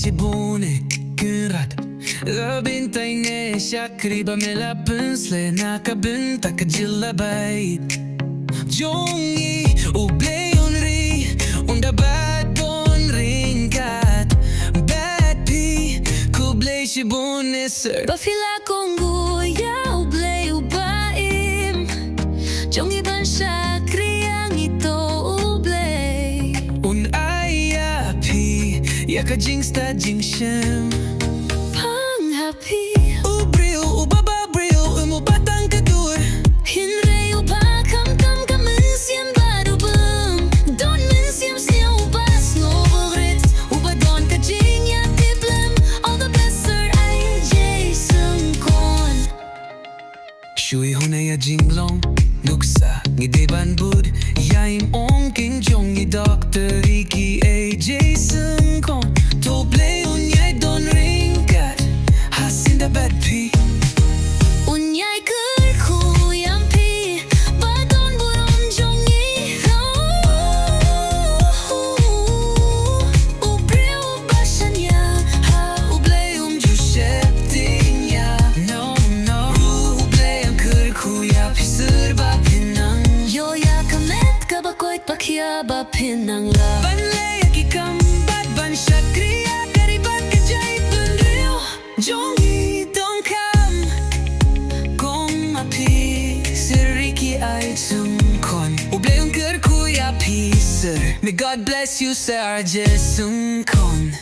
și bune când Bintayne shakriba mela pinsle naka binta kajilla bait Jongi ubleonri unda bad bon ringat Bad pi kublei și bune sir Bafila kongu ya ublei ubaim Jongi ban shakri ang ito ublei Un aya pi yaka jingsta jingshem Happy Ubriu ubaba briu umubatang kadur Hinrei uba kam kam kam mensiam badubum Don mensiam sia ubas novogrit Uba don ka jinya tiblem All the best sir ay Jason Kon Shui hunaya jinglong nuksa ngideban bud Yaim ong king jong ni Dr. Ricky A. Jason Kon To play unyay don ringat Hasin da bad pi Unyay kur kuyam pi Badon buron jongi Ubri ubashan ya Ha ublay jushepting ya No no Ublay kır kuya pisir ba pinang Yo ya kamet kabakoit pakya ba pinang la Banlay akikam bad ban shakriya Karibat kajay bunriyo Jongi don't come Kong mapi Siriki ay sungkon Ubleong kır kuya pisir May God bless you Sarah Jesungkon